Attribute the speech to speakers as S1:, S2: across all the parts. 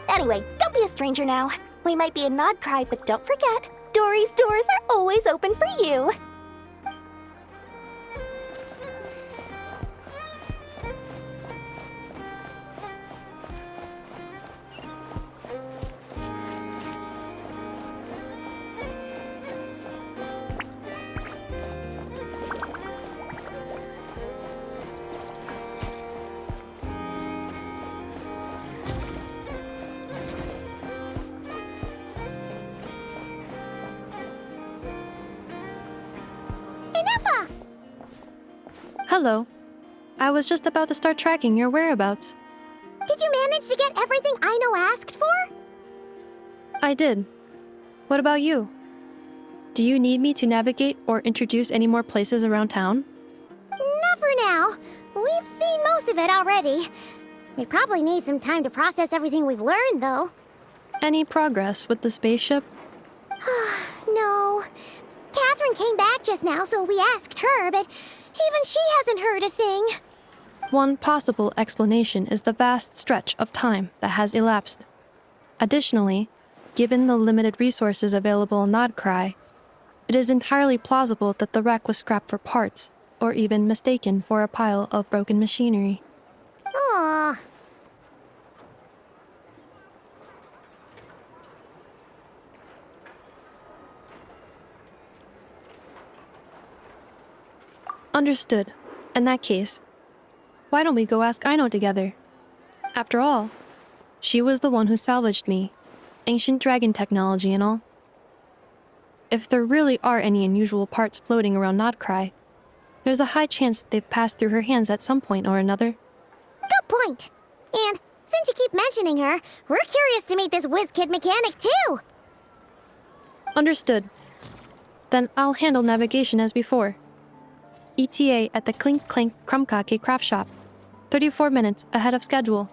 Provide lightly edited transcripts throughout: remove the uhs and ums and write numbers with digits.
S1: Anyway, don't be a stranger now. We might be a nod cry, but don't forget, Dory's doors are always open for you.
S2: Hello. I was just about to start tracking your whereabouts.
S3: Did you manage to get everything Aino asked for?
S2: I did. What about you? Do you need me to navigate or introduce any more places around town?
S3: Not for now. We've seen most of it already. We probably need some time to process everything we've learned, though.
S2: Any progress with the spaceship?
S3: No. Catherine came back just now, so we asked her, but even she hasn't heard a thing.
S2: One possible explanation is the vast stretch of time that has elapsed. Additionally, given the limited resources available in Nodcry, it is entirely plausible that the wreck was scrapped for parts, or even mistaken for a pile of broken machinery.
S3: Aw.
S2: Understood. In that case, why don't we go ask Aino together? After all, she was the one who salvaged me, ancient dragon technology and all. If there really are any unusual parts floating around Nodcry, there's a high chance they've passed through her hands at some point or another.
S3: Good point. And since you keep mentioning her, we're curious to meet this whiz-kid mechanic, too.
S2: Understood. Then I'll handle navigation as before. ETA at the Clink Clank Krumkake craft shop. 34 minutes ahead of schedule.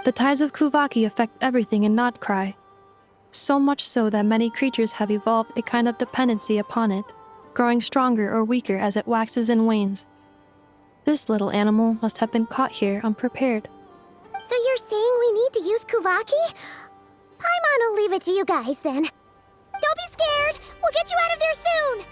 S2: The tides of Kuvaki affect everything in Nodcry, so much so that many creatures have evolved a kind of dependency upon it, growing stronger or weaker as it waxes and wanes. This little animal must have been caught here unprepared.
S3: So you're saying we need to use Kuvaki? Paimon will leave it to you guys then. Don't be scared! We'll get you out of there soon!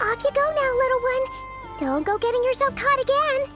S3: Off you go now, little one. Don't go getting yourself caught again.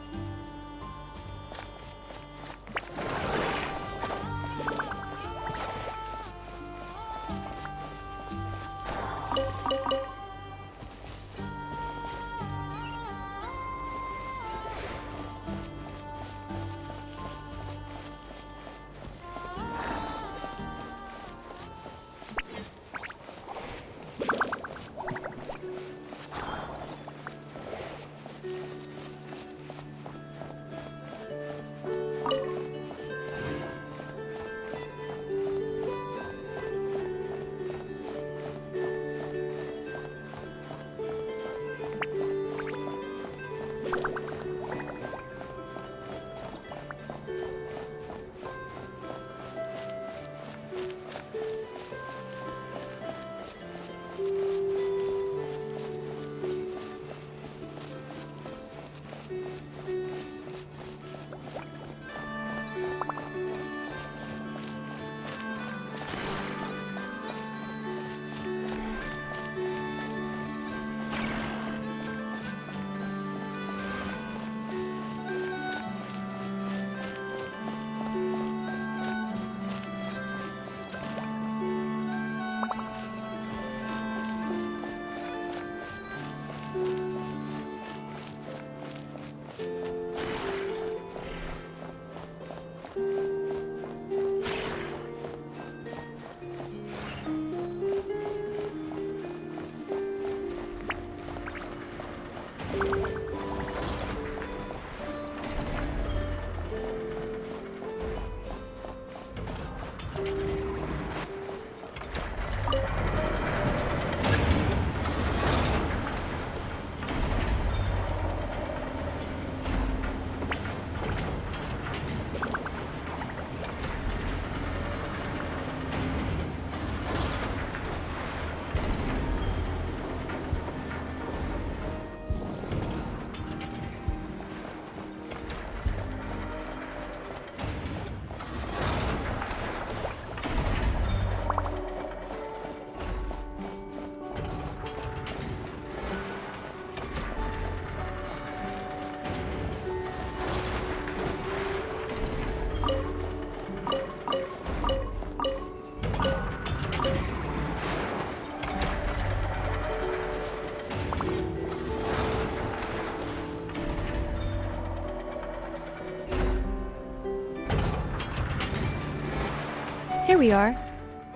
S2: Here we are.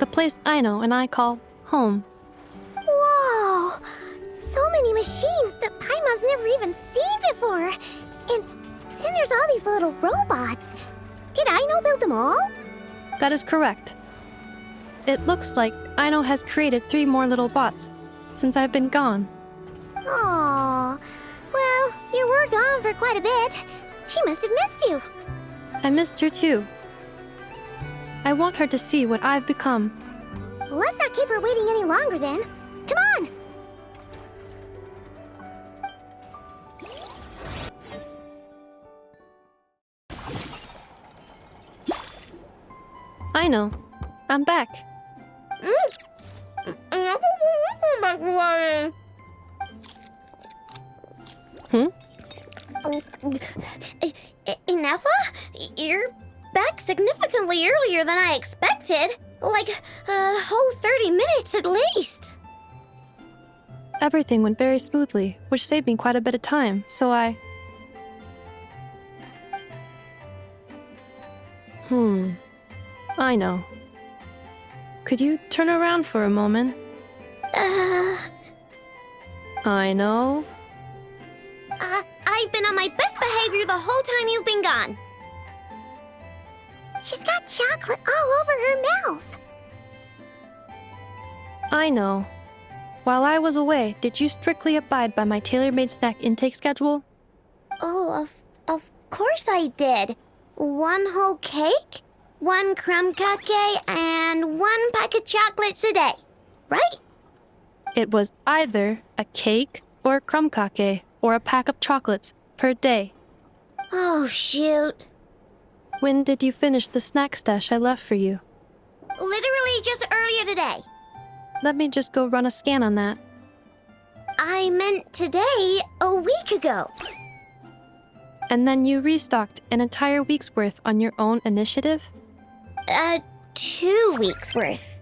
S2: The place Aino and I call home.
S3: Whoa! So many machines that Paimon's never even seen before. And then there's all these little robots. Did Aino build them all?
S2: That is correct. It looks like Aino has created 3 more little bots since I've been gone.
S3: Aww. Well, you were gone for quite a bit. She must have missed you.
S2: I missed her too. I want her to see what I've become.
S3: Let's not keep her waiting any longer then. Come on!
S2: Aino, I'm back.
S3: Ineffa? You're back significantly earlier than I expected. Like a whole 30 minutes at least.
S2: Everything went very smoothly, which saved me quite a bit of time, so I... Aino. Could you turn around for a moment? Aino.
S3: I've been on my best behavior the whole time you've been gone. She's got chocolate all over her mouth.
S2: Aino. While I was away, did you strictly abide by my tailor-made snack intake schedule?
S3: Oh, of course I did. 1 whole cake, 1 crumb cupcake, and 1 pack of chocolates a day, right?
S2: It was either a cake or a crumb cake or a pack of chocolates per day.
S3: Oh, shoot.
S2: When did you finish the snack stash I left for you?
S3: Literally just earlier today.
S2: Let me just go run a scan on that.
S3: I meant today, a week ago.
S2: And then you restocked an entire week's worth on your own initiative?
S3: 2 weeks worth.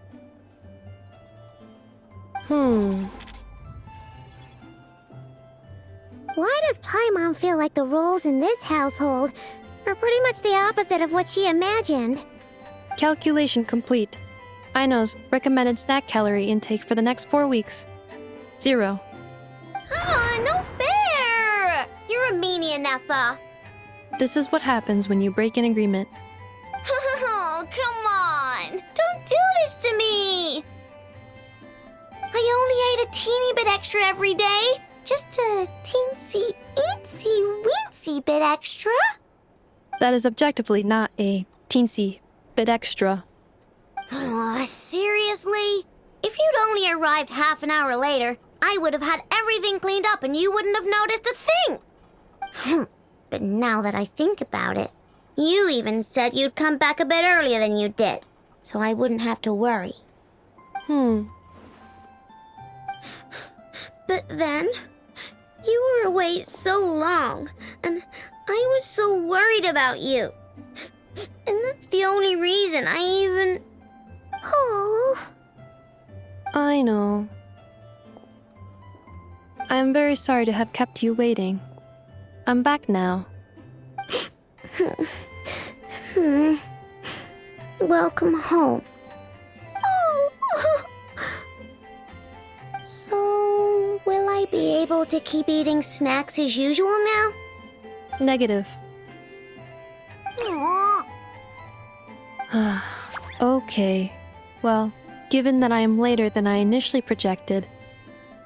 S3: Why does Paimon feel like the roles in this household are pretty much the opposite of what she imagined?
S2: Calculation complete. Aino's recommended snack calorie intake for the next 4 weeks. 0.
S3: No fair! You're a meanie, Ineffa.
S2: This is what happens when you break an agreement.
S3: Oh, come on! Don't do this to me! I only ate a teeny bit extra every day. Just a teensy, eensy, weensy bit extra.
S2: That is objectively not a teensy bit extra.
S3: Seriously? If you'd only arrived half an hour later, I would have had everything cleaned up and you wouldn't have noticed a thing. But now that I think about it, you even said you'd come back a bit earlier than you did, so I wouldn't have to worry. But then, you were away so long, and I was so worried about you. And that's the only reason I even... Oh.
S2: I know. I am very sorry to have kept you waiting. I'm back now.
S3: Welcome home. Oh. So, will I be able to keep eating snacks as usual now?
S2: Negative.
S3: Aww.
S2: Okay. Well, given that I am later than I initially projected,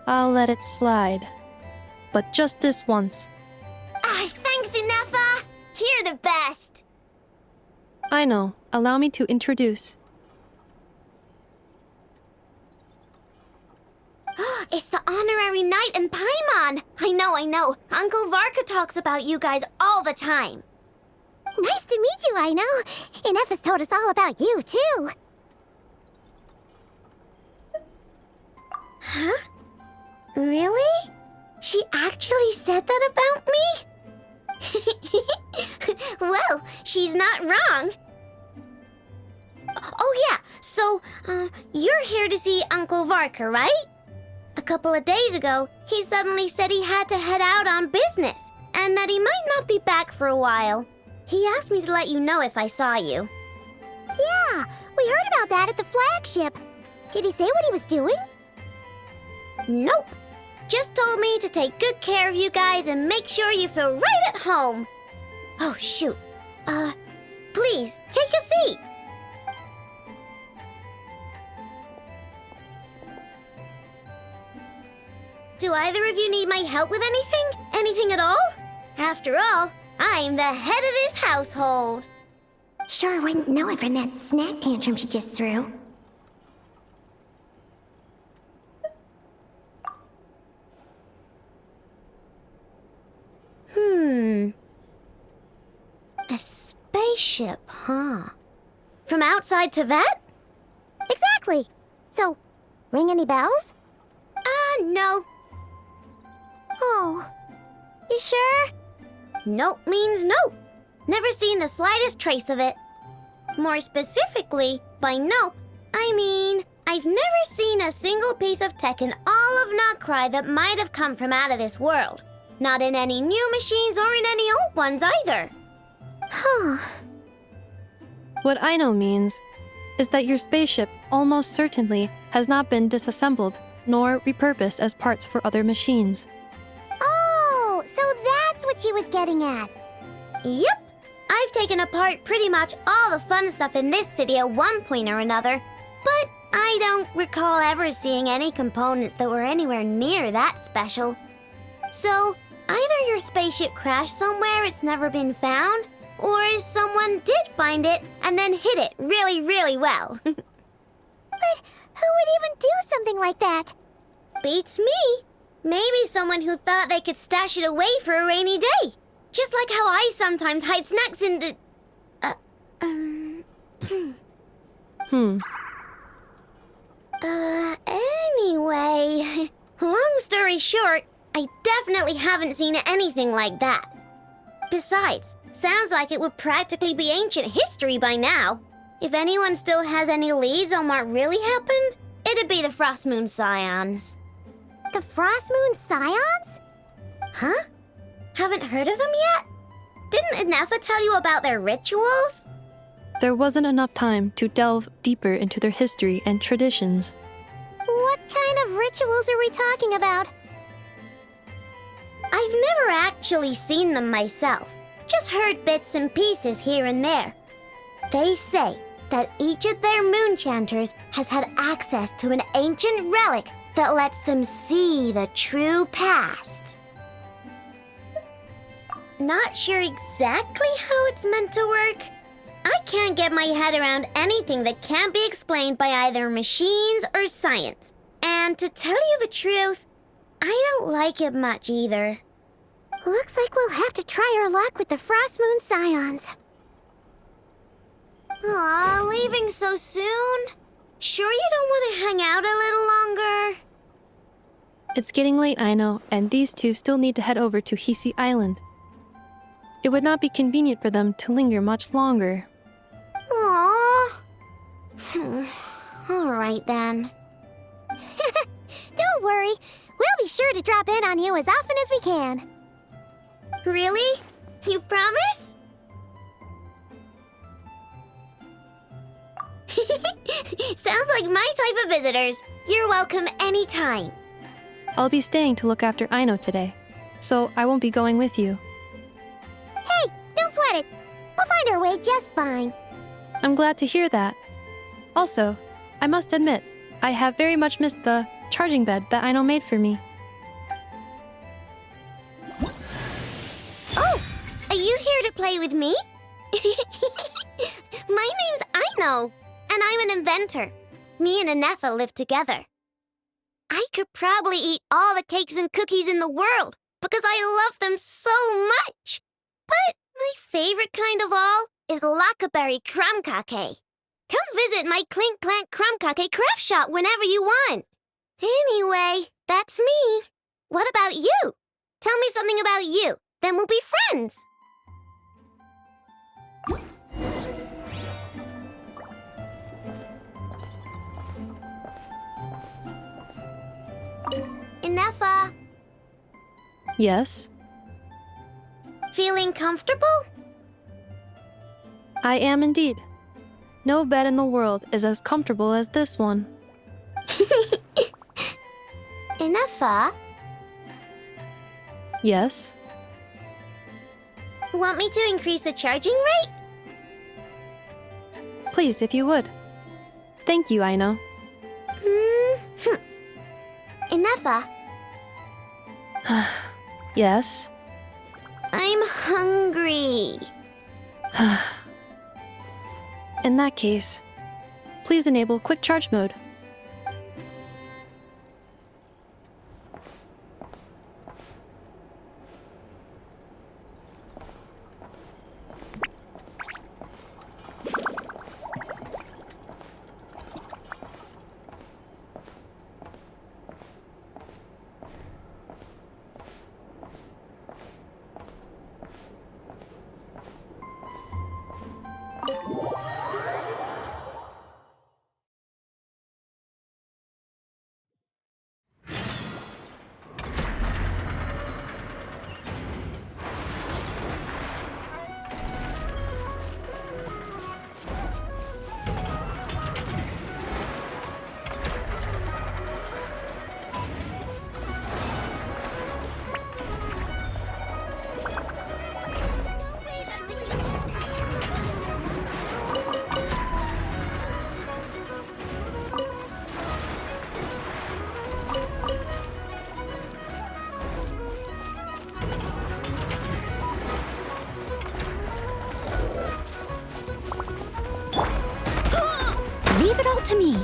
S2: I'll let it slide. But just this once.
S3: Thanks, Ineffa! You're the best!
S2: I know. Allow me to introduce.
S3: It's the honorary knight and Paimon! I know. Uncle Varka talks about you guys all the time. Nice to meet you, Aino. Ineffa's told us all about you, too. Huh? Really? She actually said that about me? Well, she's not wrong. Oh yeah, so, you're here to see Uncle Varka, right? A couple of days ago, he suddenly said he had to head out on business, and that he might not be back for a while. He asked me to let you know if I saw you. Yeah, we
S4: We heard about that at the flagship. Did he say what he was doing?
S3: Nope. Just told me to take good care of you guys and make sure you feel right at home. Oh, shoot. Please, take a seat. Do either of you need my help with anything? Anything at all? After all, I'm the head of this household.
S4: Sure wouldn't know it from that snack tantrum she just threw.
S3: A spaceship, huh? From outside to vet?
S4: Exactly. So, ring any bells?
S3: No.
S4: Oh. You sure?
S3: Nope means nope. Never seen the slightest trace of it. More specifically, by nope, I mean, I've never seen a single piece of tech in all of Notcry that might have come from out of this world. Not in any new machines or in any old ones either.
S4: Huh.
S2: What I know means is that your spaceship almost certainly has not been disassembled nor repurposed as parts for other machines.
S4: Oh, so that's what she was getting at.
S3: Yep. I've taken apart pretty much all the fun stuff in this city at one point or another, but I don't recall ever seeing any components that were anywhere near that special. So, either your spaceship crashed somewhere it's never been found, or someone did find it and then hid it really, really well.
S4: But who would even do something like that?
S3: Beats me. Maybe someone who thought they could stash it away for a rainy day. Just like how I sometimes hide snacks in the... Anyway, long story short, I definitely haven't seen anything like that. Besides, sounds like it would practically be ancient history by now. If anyone still has any leads on what really happened, it'd be the Frost Moon Scions.
S4: The Frost Moon Scions?
S3: Huh? Haven't heard of them yet? Didn't Inefa tell you about their rituals?
S2: There wasn't enough time to delve deeper into their history and traditions.
S4: What kind of rituals are we talking about?
S3: I've never actually seen them myself, just heard bits and pieces here and there. They say that each of their moon chanters has had access to an ancient relic that lets them see the true past. Not sure exactly how it's meant to work. I can't get my head around anything that can't be explained by either machines or science. And to tell you the truth, I don't like it much either.
S4: Looks like we'll have to try our luck with the Frost Moon Scions.
S3: Aw, leaving so soon? Sure you don't want to hang out a little longer?
S2: It's getting late, I know, and these two still need to head over to Hisi Island. It would not be convenient for them to linger much longer.
S3: Aw. All right then.
S4: Don't worry. We'll be sure to drop in on you as often as we can.
S3: Really? You promise? Sounds like my type of visitors. You're welcome anytime.
S2: I'll be staying to look after Aino today, so I won't be going with you.
S4: Hey, don't sweat it. We'll find our way just fine.
S2: I'm glad to hear that. Also, I must admit, I have very much missed the charging bed that Aino made for me.
S3: Oh, are you here to play with me? My name's Aino, and I'm an inventor. Me and Inefa live together. I could probably eat all the cakes and cookies in the world because I love them so much. But my favorite kind of all is Lackaberry Crumb Cake. Come visit my Clink Clank Crumb Cake craft shop whenever you want. Anyway, that's me. What about you? Tell me something about you, then we'll be friends. Inefa,
S2: Yes,
S3: feeling comfortable?
S2: I am indeed. No bed in the world is as comfortable as this one.
S3: Enough,
S2: Yes?
S3: Want me to increase the charging rate?
S2: Please, if you would. Thank you, Aino.
S3: Enough,
S2: Yes?
S3: I'm hungry.
S2: In that case, please enable quick charge mode.
S1: Leave it all to me.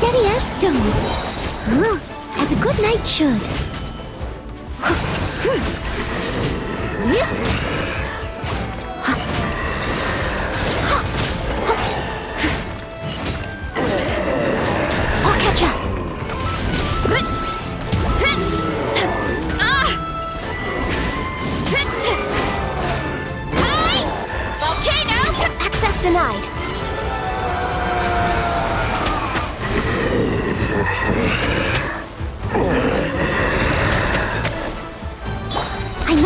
S1: Steady as stone. As a good knight should. I'll catch up.
S3: Volcano!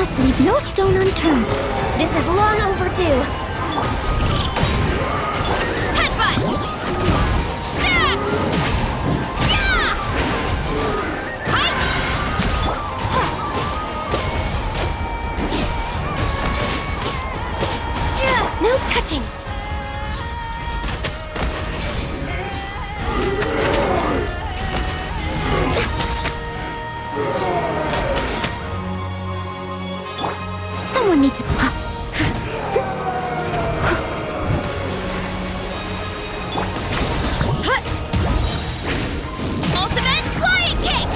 S4: must leave no stone unturned.
S1: This is long overdue.
S3: Headbutt! Yeah! Yeah! Hi!
S4: No touching. Someone needs.
S3: Ultimate Flying Kick!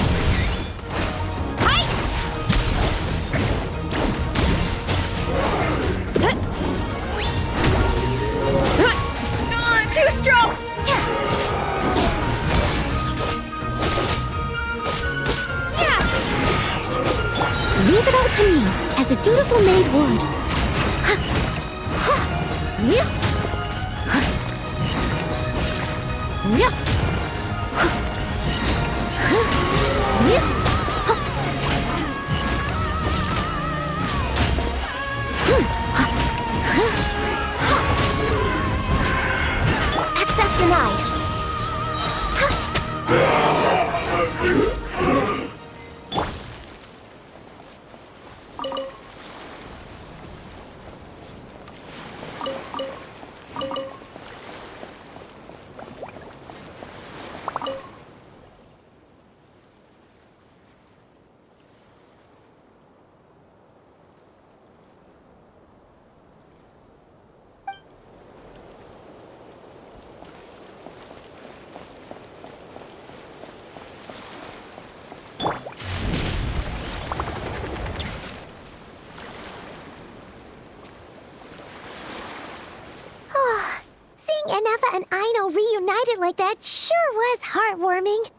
S3: Hi! Too strong!
S4: Leave it all to me, as a dutiful maid would.
S1: Access denied.
S4: Seeing Anafa and Aino reunited like that sure was heartwarming.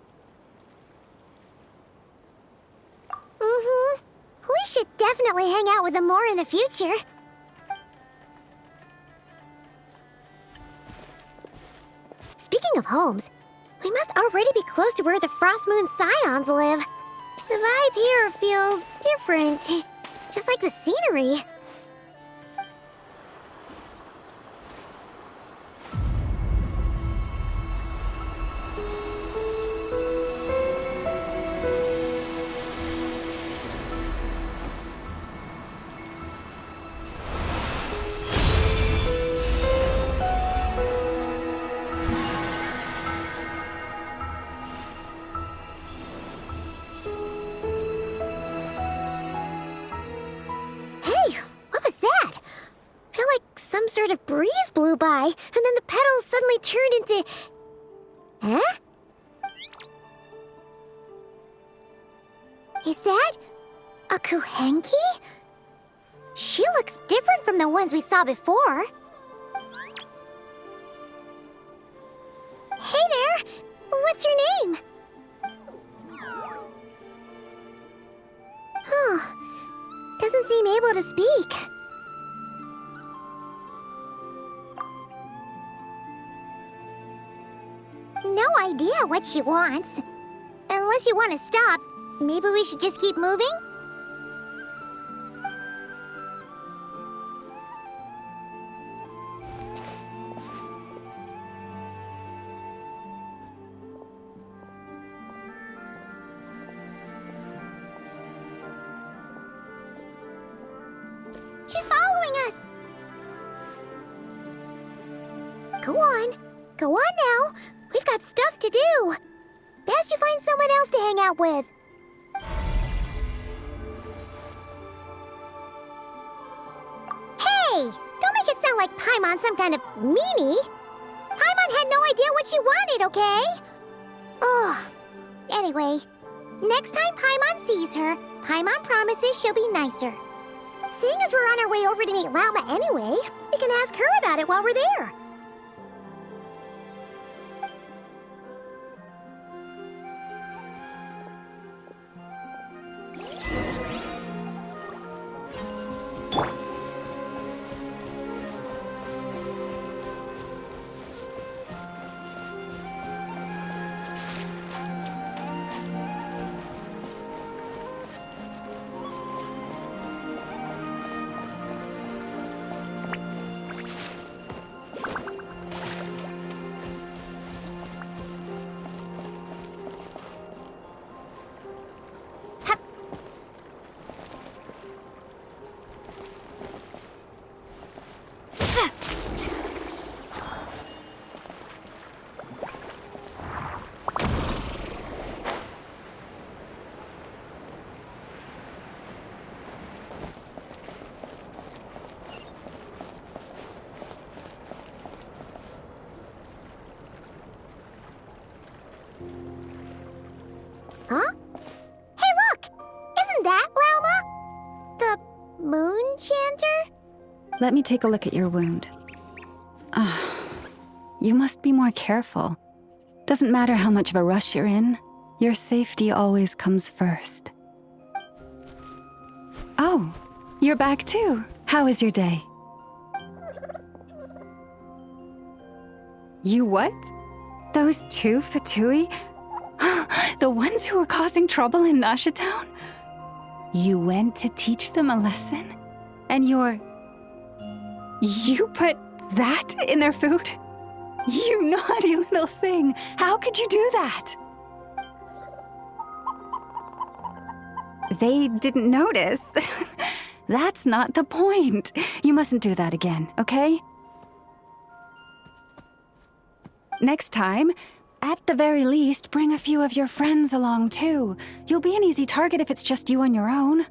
S4: We should definitely hang out with them more in the future. Speaking of homes, we must already be close to where the Frost Moon Scions live. The vibe here feels different, just like the scenery. Sort of breeze blew by, and then the petals suddenly turned into... Huh? Is that a Kuhenki? She looks different from the ones we saw before. Hey there! What's your name? Huh. Doesn't seem able to speak. No idea what she wants. Unless you want to stop, maybe we should just keep moving? She's following us! Go on. Go on now. We've got stuff to do. Best you find someone else to hang out with. Hey! Don't make it sound like Paimon's some kind of meanie. Paimon had no idea what she wanted, okay? Ugh. Anyway, next time Paimon sees her, Paimon promises she'll be nicer. Seeing as we're on our way over to meet Lauma anyway, we can ask her about it while we're there. moon chanter?
S5: Let me take a look at your wound. You must be more careful. Doesn't matter how much of a rush you're in, your safety always comes first. Oh, you're back too. How was your day? You what? Those two Fatui? The ones who were causing trouble in Nasha Town? You went to teach them a lesson? And you put that in their food? You naughty little thing! How could you do that? They didn't notice. That's not the point. You mustn't do that again, okay? Next time, at the very least, bring a few of your friends along too. You'll be an easy target if it's just you on your own.
S4: Hey,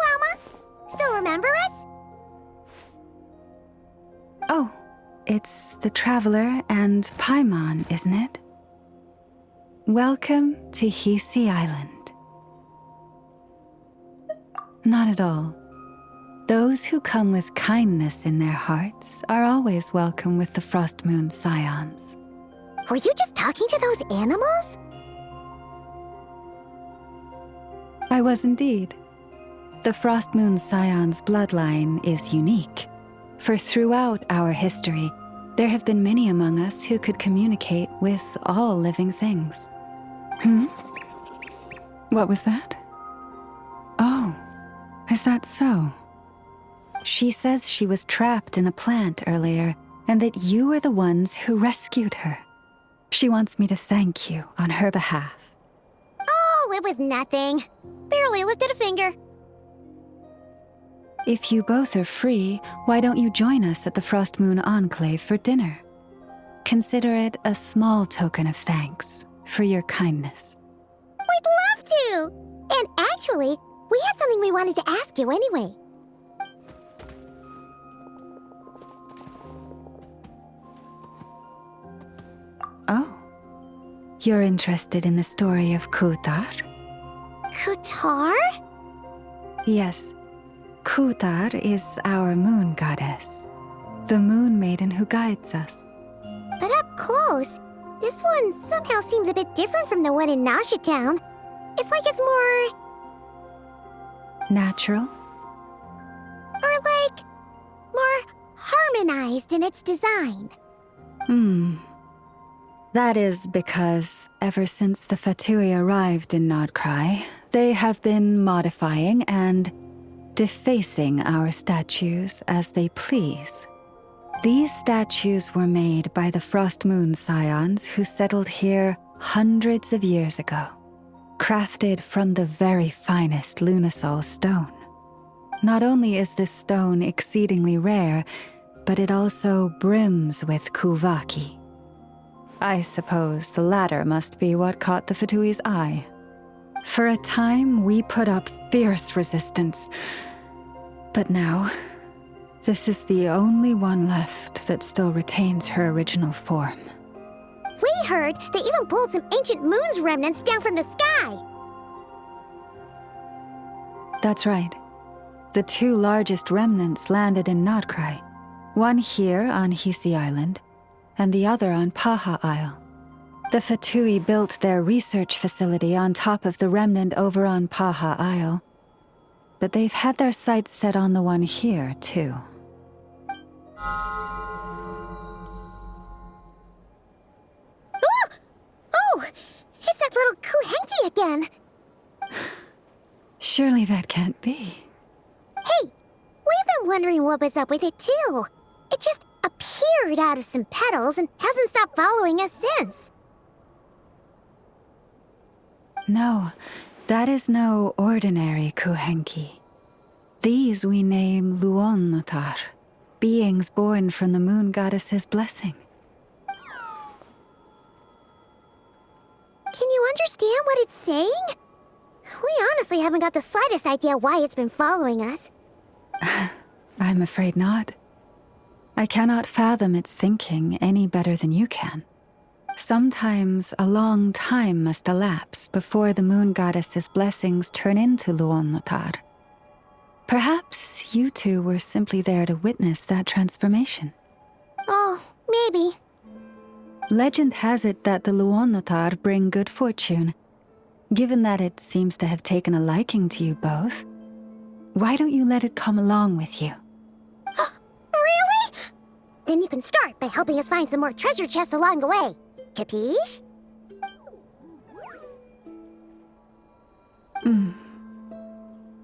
S4: Wilma! Still remember us?
S5: Oh, it's the Traveler and Paimon, isn't it? Welcome to Hisi Island. Not at all. Those who come with kindness in their hearts are always welcome with the Frost Moon Scions.
S4: Were you just talking to those animals?
S5: I was indeed. The Frost Moon Scions bloodline is unique, for throughout our history, there have been many among us who could communicate with all living things. What was that? Oh, is that so? She says she was trapped in a plant earlier, and that you were the ones who rescued her. She wants me to thank you on her behalf.
S4: Oh, it was nothing. Barely lifted a finger.
S5: If you both are free, why don't you join us at the Frost Moon Enclave for dinner? Consider it a small token of thanks for your kindness.
S4: We'd love to! And actually, we had something we wanted to ask you anyway.
S5: Oh, you're interested in the story of Kutar?
S4: Kutar?
S5: Yes, Kutar is our moon goddess, the moon maiden who guides us.
S4: But up close, this one somehow seems a bit different from the one in Nasha Town. It's like it's more...
S5: Natural?
S4: or like... more harmonized in its design.
S5: That is because ever since the Fatui arrived in Nodcry, they have been modifying and defacing our statues as they please. These statues were made by the Frost Moon Scions who settled here hundreds of years ago, crafted from the very finest Lunasol stone. Not only is this stone exceedingly rare, but it also brims with Kuvaki. I suppose the latter must be what caught the Fatui's eye. For a time, we put up fierce resistance. But now, this is the only one left that still retains her original form.
S4: We heard they even pulled some ancient moon's remnants down from the sky.
S5: That's right. The two largest remnants landed in Nodcry. One here on Hisi Island, and the other on Paha Isle. The Fatui built their research facility on top of the remnant over on Paha Isle, but they've had their sights set on the one here, too.
S4: Oh! It's that little Kuhenki again!
S5: Surely that can't be.
S4: Hey! We've been wondering what was up with it, too. It just appeared out of some petals and hasn't stopped following us since.
S5: No, that is no ordinary Kuhenki. These we name Luonnotar, beings born from the moon goddess's blessing.
S4: Can you understand what it's saying? We honestly haven't got the slightest idea why it's been following us.
S5: I'm afraid not. I cannot fathom its thinking any better than you can. Sometimes a long time must elapse before the moon goddess's blessings turn into Luonnotar. Perhaps you two were simply there to witness that transformation.
S4: Oh, maybe.
S5: Legend has it that the Luonotar bring good fortune. Given that it seems to have taken a liking to you both, why don't you let it come along with you?
S4: Really? Then you can start by helping us find some more treasure chests along the way. Capiche?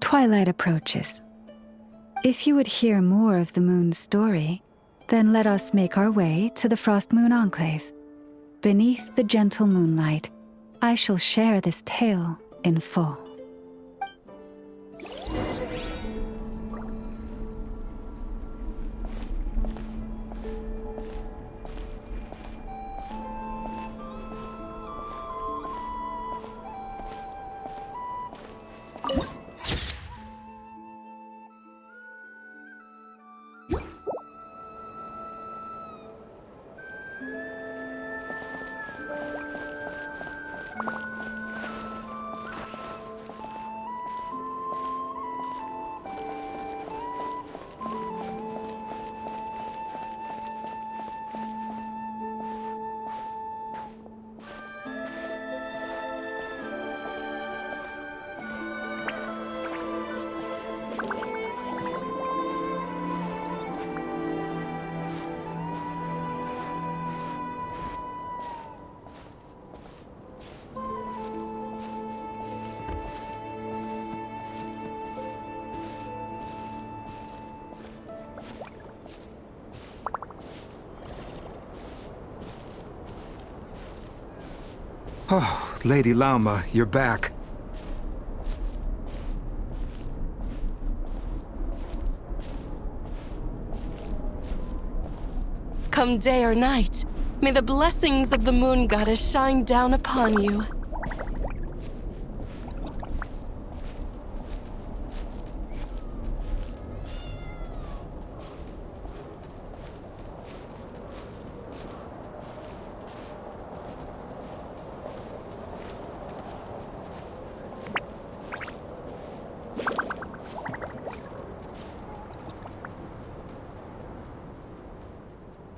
S5: Twilight approaches. If you would hear more of the moon's story, then let us make our way to the Frost Moon Enclave. Beneath the gentle moonlight, I shall share this tale in full.
S6: Oh, Lady Lauma, you're back.
S7: Come day or night, may the blessings of the moon goddess shine down upon you.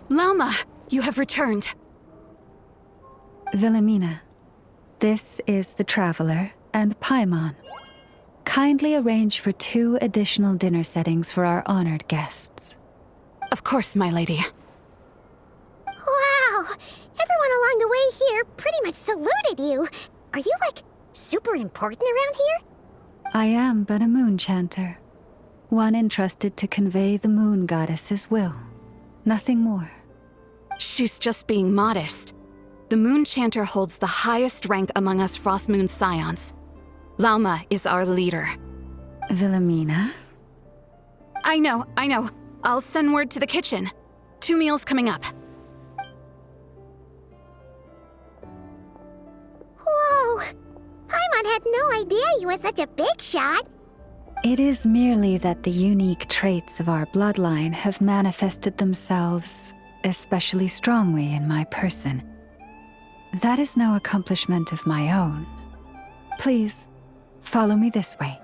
S8: Lauma, you have returned.
S5: Wilhelmina, this is the Traveler and Paimon. Kindly arrange for 2 additional dinner settings for our honored guests.
S8: Of course, my lady.
S4: Wow! Everyone along the way here pretty much saluted you. Are you, like, super important around here?
S5: I am but a moon chanter, one entrusted to convey the moon goddess's will. Nothing more.
S8: She's just being modest. The Moon Chanter holds the highest rank among us Frost Moon Scions. Lauma is our leader.
S5: Wilhelmina?
S8: I know. I'll send word to the kitchen. 2 meals coming up.
S4: Whoa! Paimon had no idea you were such a big shot.
S5: It is merely that the unique traits of our bloodline have manifested themselves especially strongly in my person. That is no accomplishment of my own. Please, follow me this way.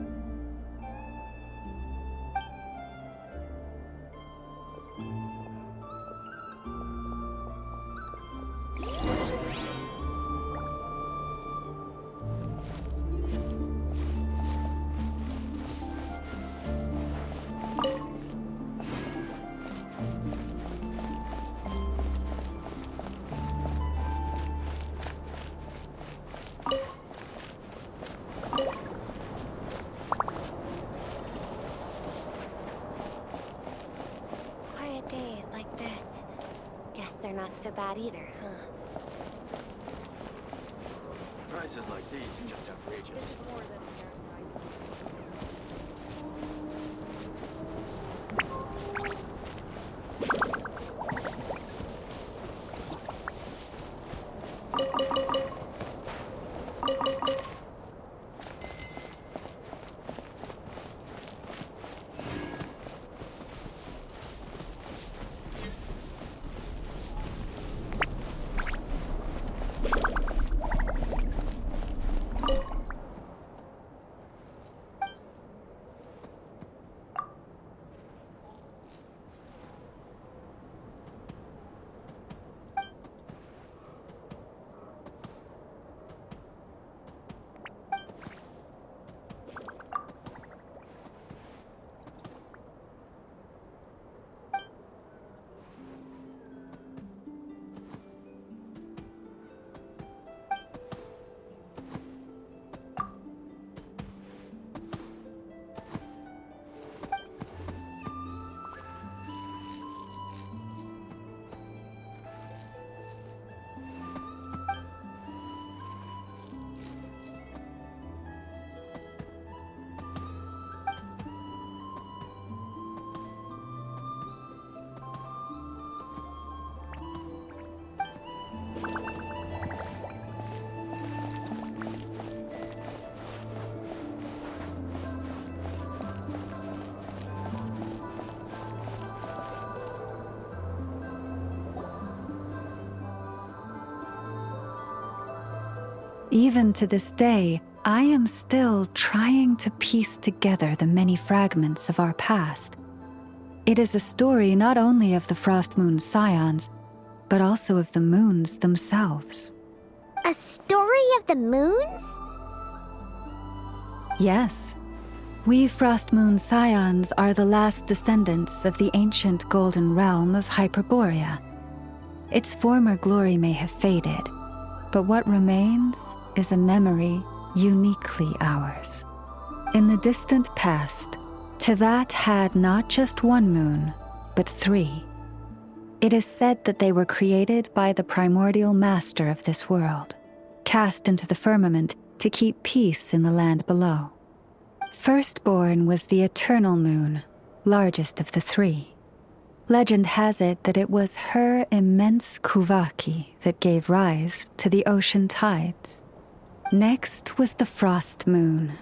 S9: Quiet days like this. Guess they're not so bad either, huh?
S10: Prices like these are just outrageous.
S5: Even to this day, I am still trying to piece together the many fragments of our past. It is a story not only of the Frost Moon Scions, but also of the moons themselves.
S4: A story of the moons?
S5: Yes. We Frost Moon Scions are the last descendants of the ancient golden realm of Hyperborea. Its former glory may have faded, but what remains is a memory uniquely ours. In the distant past, Tevat had not just one moon, but 3. It is said that they were created by the primordial master of this world, cast into the firmament to keep peace in the land below. Firstborn was the eternal moon, largest of the 3. Legend has it that it was her immense Kuvaki that gave rise to the ocean tides. Next was the frost moon.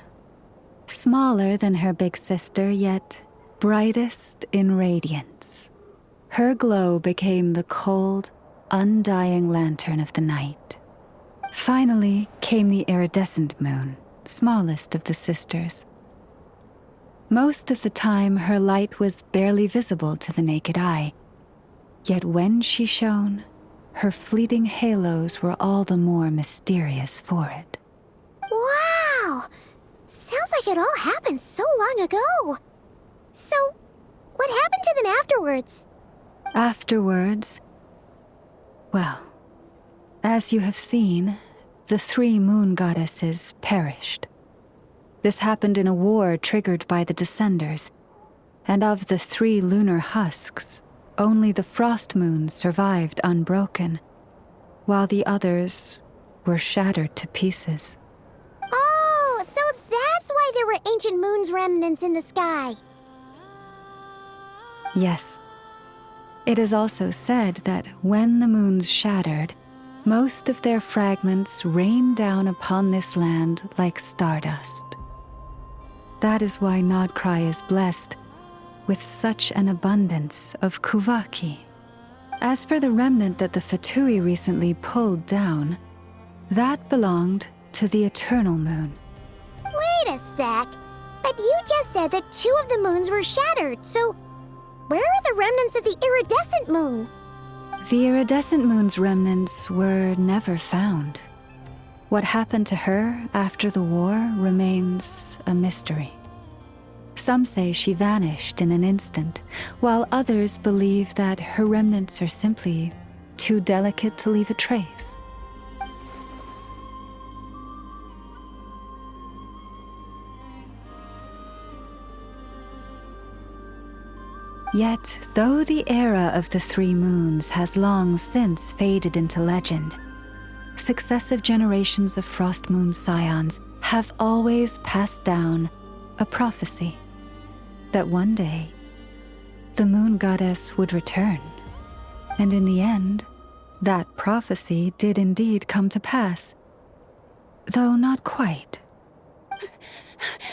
S5: Smaller than her big sister, yet brightest in radiance. Her glow became the cold, undying lantern of the night. Finally came the iridescent moon, smallest of the sisters. Most of the time, her light was barely visible to the naked eye. Yet when she shone, her fleeting halos were all the more mysterious for it.
S4: Wow! Sounds like it all happened so long ago. So, what happened to them afterwards?
S5: Afterwards, well, as you have seen, the 3 moon goddesses perished. This happened in a war triggered by the Descenders, and of the 3 lunar husks, only the frost moon survived unbroken, while the others were shattered to pieces.
S4: Oh, so that's why there were ancient moon's remnants in the sky.
S5: Yes. It is also said that when the moons shattered, most of their fragments rained down upon this land like stardust. That is why Nodcry is blessed with such an abundance of Kuvaki. As for the remnant that the Fatui recently pulled down, that belonged to the Eternal Moon.
S4: Wait a sec. But you just said that 2 of the moons were shattered, so where are the remnants of the iridescent moon?
S5: The iridescent moon's remnants were never found. What happened to her after the war remains a mystery. Some say she vanished in an instant, while others believe that her remnants are simply too delicate to leave a trace. Yet, though the era of the 3 moons has long since faded into legend, successive generations of Frost Moon Scions have always passed down a prophecy that one day the moon goddess would return. And in the end, that prophecy did indeed come to pass, though not quite.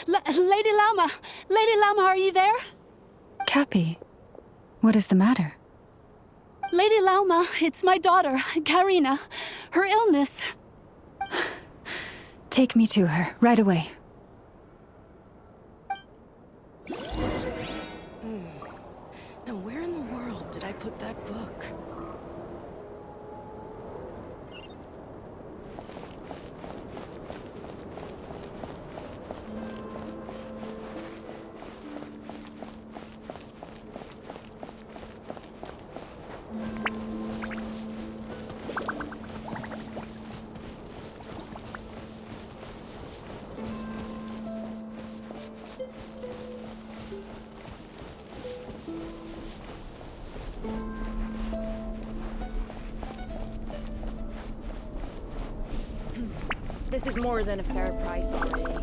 S8: Lady Lauma! Lady Lauma, are you there?
S5: Cappy, what is the matter?
S8: Lady Lauma, it's my daughter, Karina. Her illness.
S5: Take me to her, right away.
S7: Now where in the world did I put that book?
S11: This is more than a fair price already.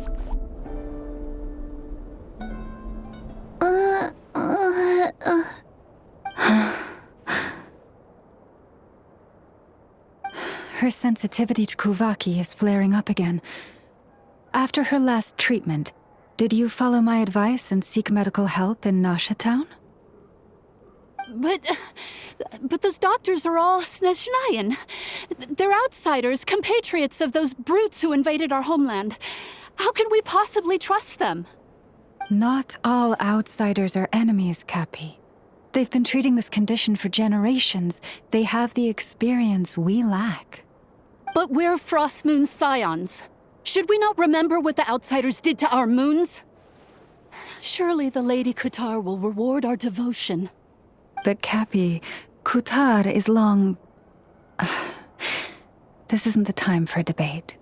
S5: Her sensitivity to Kuvaki is flaring up again. After her last treatment, did you follow my advice and seek medical help in Nasha Town?
S12: But those doctors are all Snezhnayan. They're outsiders, compatriots of those brutes who invaded our homeland. How can we possibly trust them?
S5: Not all outsiders are enemies, Cappy. They've been treating this condition for generations. They have the experience we lack.
S12: But we're Frostmoon scions. Should we not remember what the outsiders did to our moons? Surely the Lady Kutar will reward our devotion.
S5: But Cappy, Kutar is long... This isn't the time for debate.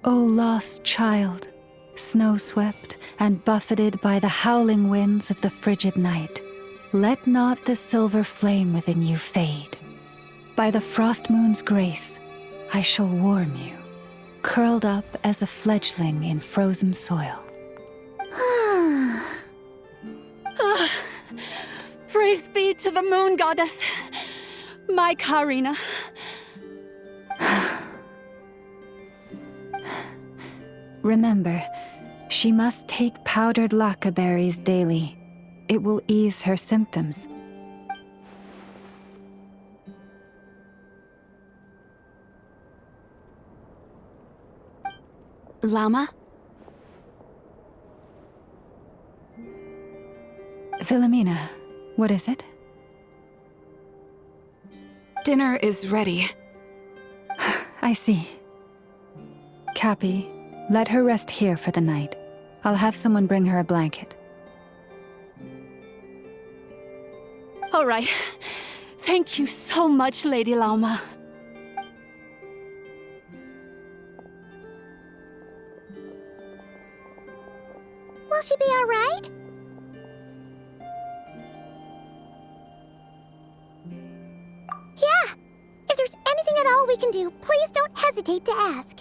S5: O lost child, snow-swept and buffeted by the howling winds of the frigid night, let not the silver flame within you fade. By the frost moon's grace, I shall warm you, curled up as a fledgling in frozen soil.
S12: Praise be to the moon goddess, my Karina.
S5: Remember, she must take powdered laka berries daily. It will ease her symptoms.
S8: Llama?
S5: Philomena, what is it?
S8: Dinner is ready.
S5: I see. Cappy, let her rest here for the night. I'll have someone bring her a blanket.
S12: All right. Thank you so much, Lady Llama.
S4: Will she be all right? Yeah. If there's anything at all we can do, please don't hesitate to ask.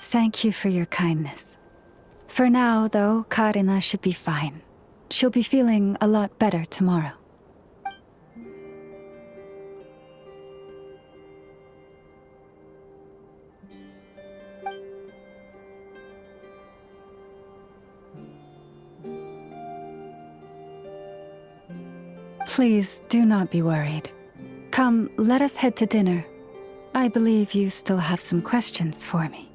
S5: Thank you for your kindness. For now, though, Karina should be fine. She'll be feeling a lot better tomorrow. Please do not be worried. Come, let us head to dinner. I believe you still have some questions for me.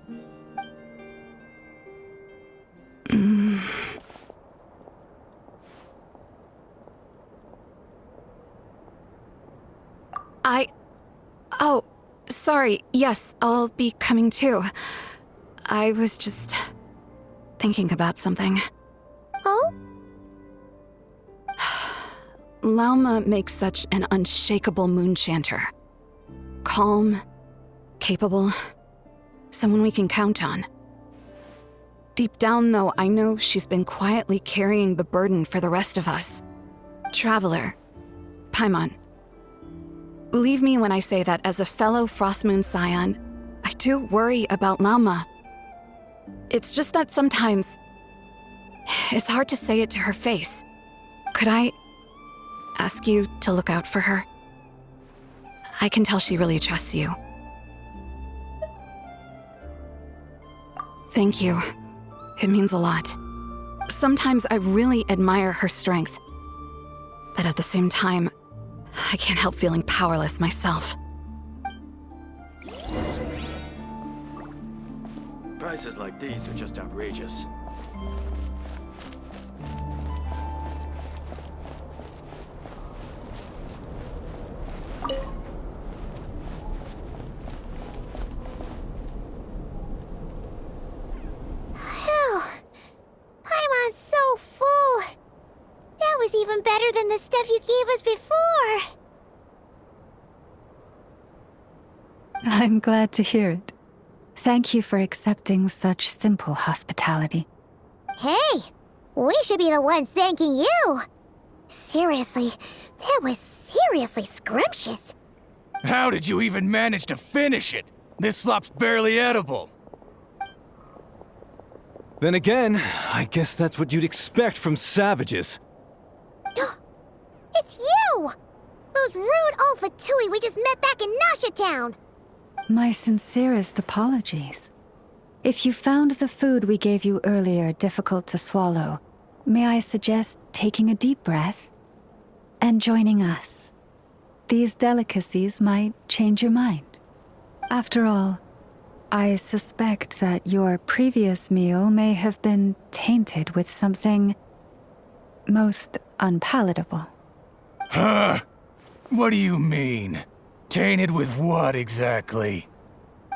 S8: Oh, sorry. Yes, I'll be coming too. I was just thinking about something.
S4: Oh?
S8: Llama makes such an unshakable moon chanter. Calm, capable, someone we can count on. Deep down, though, I know she's been quietly carrying the burden for the rest of us. Traveler, Paimon. Believe me when I say that as a fellow Frostmoon scion, I do worry about Llama. It's just that sometimes it's hard to say it to her face. Could I ask you to look out for her? I can tell she really trusts you. Thank you. It means a lot. Sometimes I really admire her strength. But at the same time, I can't help feeling powerless myself.
S10: Prices like these are just outrageous.
S4: Phew. Paimon's so full. That was even better than the stuff you gave us before.
S5: I'm glad to hear it. Thank you for accepting such simple hospitality.
S4: Hey, we should be the ones thanking you. Seriously, that was seriously scrumptious.
S13: How did you even manage to finish it? This slop's barely edible.
S14: Then again, I guess that's what you'd expect from savages.
S4: It's you! Those rude old Fatui we just met back in Nasha Town!
S5: My sincerest apologies. If you found the food we gave you earlier difficult to swallow, may I suggest taking a deep breath and joining us? These delicacies might change your mind. After all, I suspect that your previous meal may have been tainted with something most unpalatable.
S13: Huh? What do you mean? Tainted with what exactly?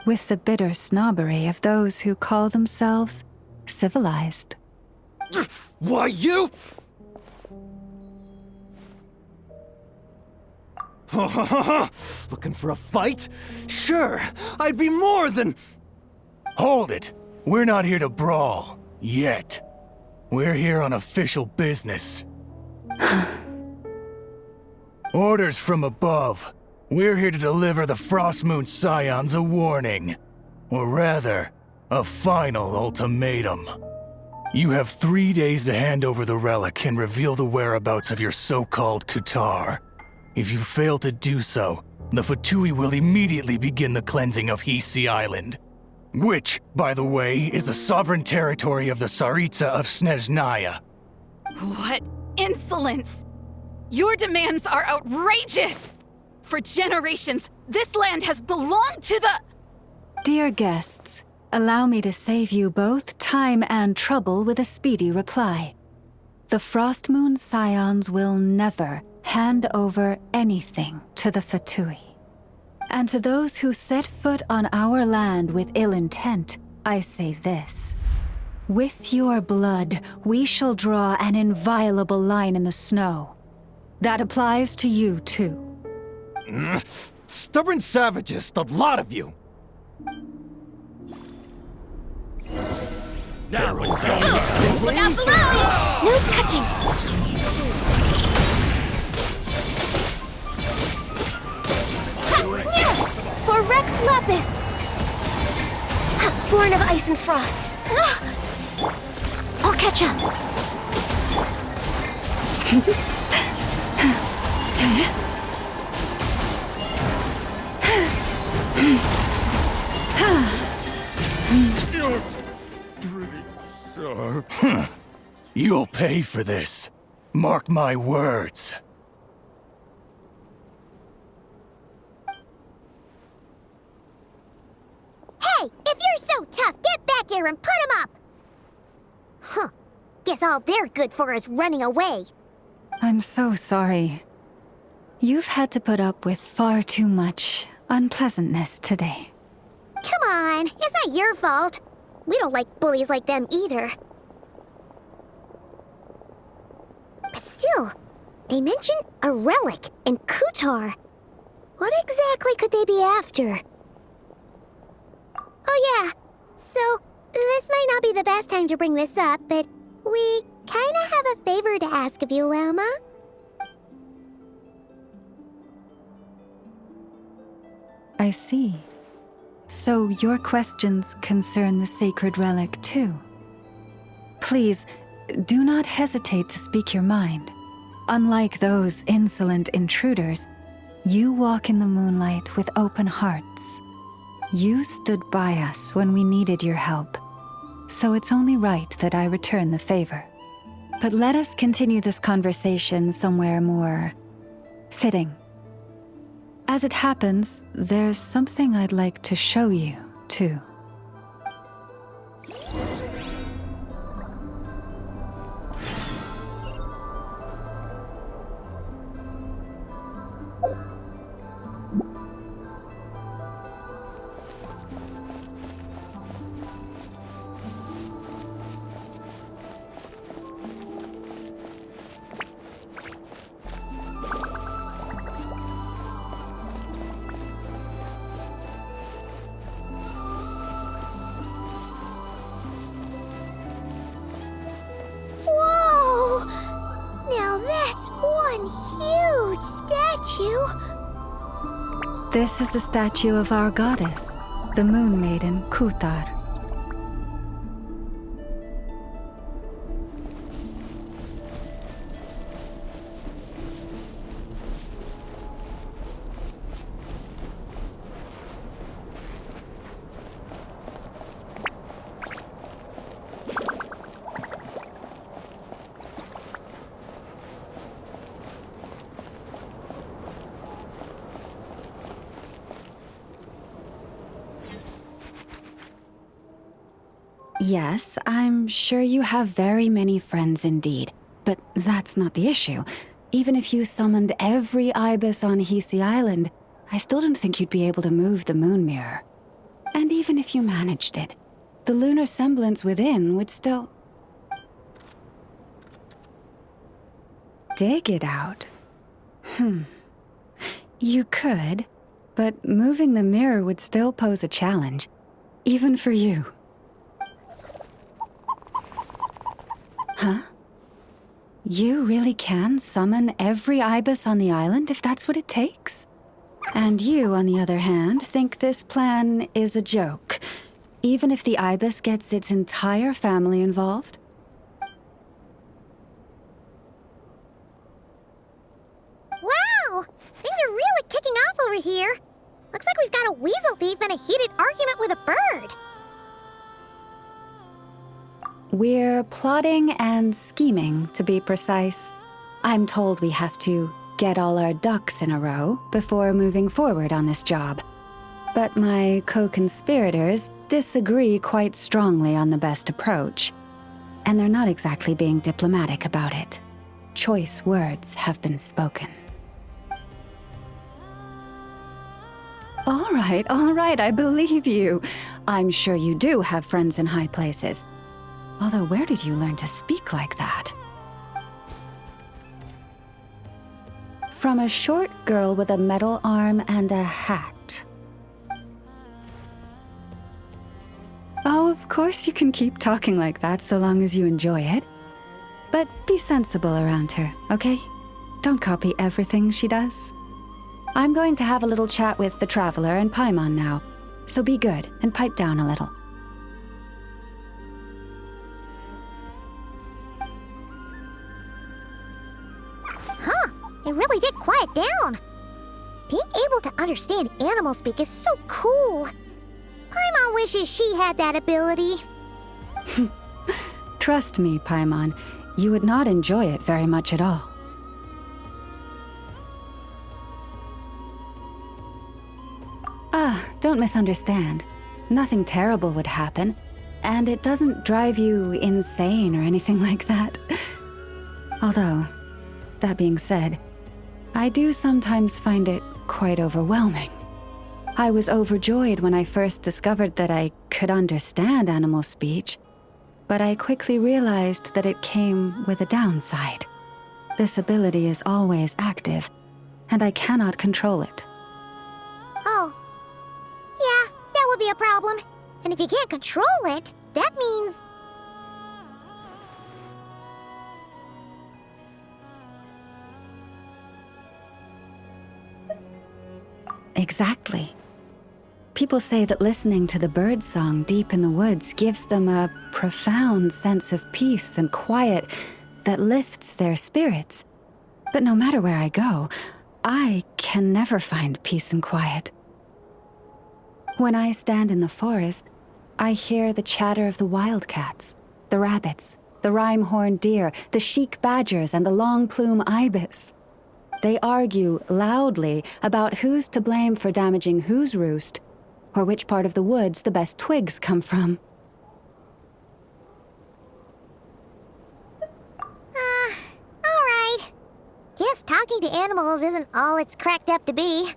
S5: With the bitter snobbery of those who call themselves civilized.
S14: Why, you? Looking for a fight? Sure, I'd be more than...
S13: Hold it! We're not here to brawl. Yet. We're here on official business. Orders from above. We're here to deliver the Frostmoon Scions a warning. Or rather, a final ultimatum. You have 3 days to hand over the relic and reveal the whereabouts of your so-called Kutar. If you fail to do so, the Fatui will immediately begin the cleansing of Hisi Island. Which, by the way, is the sovereign territory of the Tsaritsa of Snezhnaya.
S8: What insolence! Your demands are outrageous! For generations, this land has belonged to the...
S5: Dear guests, allow me to save you both time and trouble with a speedy reply. The Frostmoon Scions will never hand over anything to the Fatui. And to those who set foot on our land with ill intent, I say this. With your blood, we shall draw an inviolable line in the snow. That applies to you, too.
S14: Stubborn savages, the lot of you! Now
S3: Look out below!
S1: No touching! For Rex Lapis! Born of ice and frost. I'll catch up.
S13: You're pretty sharp. You'll pay for this. Mark my words.
S4: Hey, if you're so tough, get back here and put him up! Huh. Guess all they're good for is running away.
S5: I'm so sorry. You've had to put up with far too much unpleasantness today.
S4: Come on, it's not your fault. We don't like bullies like them either. But still, they mentioned a relic in Kutar. What exactly could they be after? Oh yeah, so this might not be the best time to bring this up, but we kinda have a favor to ask of you, Lama.
S5: I see. So your questions concern the sacred relic too. Please, do not hesitate to speak your mind. Unlike those insolent intruders, you walk in the moonlight with open hearts. You stood by us when we needed your help, so it's only right that I return the favor. But let us continue this conversation somewhere more fitting. As it happens, there's something I'd like to show you, too.
S4: Whoa! Now that's one huge statue!
S5: This is the statue of our goddess, the Moon Maiden Kutar. Yes, I'm sure you have very many friends indeed, but that's not the issue. Even if you summoned every ibis on Hisi Island, I still don't think you'd be able to move the moon mirror. And even if you managed it, the lunar semblance within would still... dig it out. You could, but moving the mirror would still pose a challenge, even for you. Huh? You really can summon every ibis on the island if that's what it takes? And you, on the other hand, think this plan is a joke, even if the ibis gets its entire family involved?
S4: Wow! Things are really kicking off over here. Looks like we've got a weasel thief and a heated argument with a bird.
S5: We're plotting and scheming, to be precise. I'm told we have to get all our ducks in a row before moving forward on this job. But my co-conspirators disagree quite strongly on the best approach, and they're not exactly being diplomatic about it. Choice words have been spoken. All right, I believe you. I'm sure you do have friends in high places. Although, where did you learn to speak like that? From a short girl with a metal arm and a hat. Oh, of course you can keep talking like that so long as you enjoy it. But be sensible around her, okay? Don't copy everything she does. I'm going to have a little chat with the Traveler and Paimon now, so be good and pipe down a little.
S4: Huh, it really did quiet down. Being able to understand animal speak is so cool. Paimon wishes she had that ability.
S5: Trust me, Paimon, you would not enjoy it very much at all. Don't misunderstand. Nothing terrible would happen, and it doesn't drive you insane or anything like that. Although, that being said, I do sometimes find it quite overwhelming. I was overjoyed when I first discovered that I could understand animal speech, but I quickly realized that it came with a downside. This ability is always active, and I cannot control it.
S4: Oh. Yeah, that would be a problem. And if you can't control it, that means...
S5: Exactly. People say that listening to the bird song deep in the woods gives them a profound sense of peace and quiet that lifts their spirits. But no matter where I go, I can never find peace and quiet. When I stand in the forest, I hear the chatter of the wildcats, the rabbits, the rhyme-horned deer, the chic badgers, and the long-plume ibis. They argue loudly about who's to blame for damaging whose roost, or which part of the woods the best twigs come from.
S4: Alright. Guess talking to animals isn't all it's cracked up to be.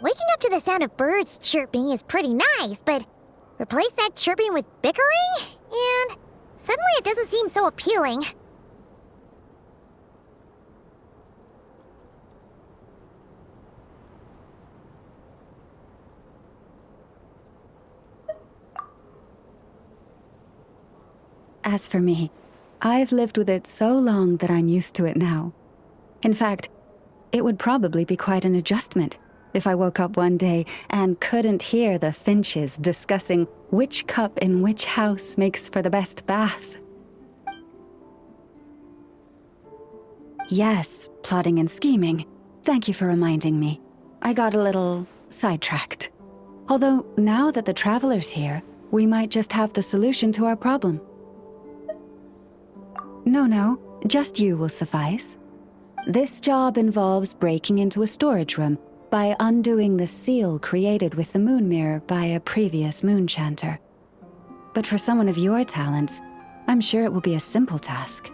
S4: Waking up to the sound of birds chirping is pretty nice, but replace that chirping with bickering, and suddenly it doesn't seem so appealing.
S5: As for me, I've lived with it so long that I'm used to it now. In fact, it would probably be quite an adjustment if I woke up one day and couldn't hear the finches discussing which cup in which house makes for the best bath. Yes, plotting and scheming. Thank you for reminding me. I got a little sidetracked. Although, now that the Traveler's here, we might just have the solution to our problem. No, just you will suffice. This job involves breaking into a storage room by undoing the seal created with the moon mirror by a previous moon chanter. but for someone of your talents, I'm sure it will be a simple task.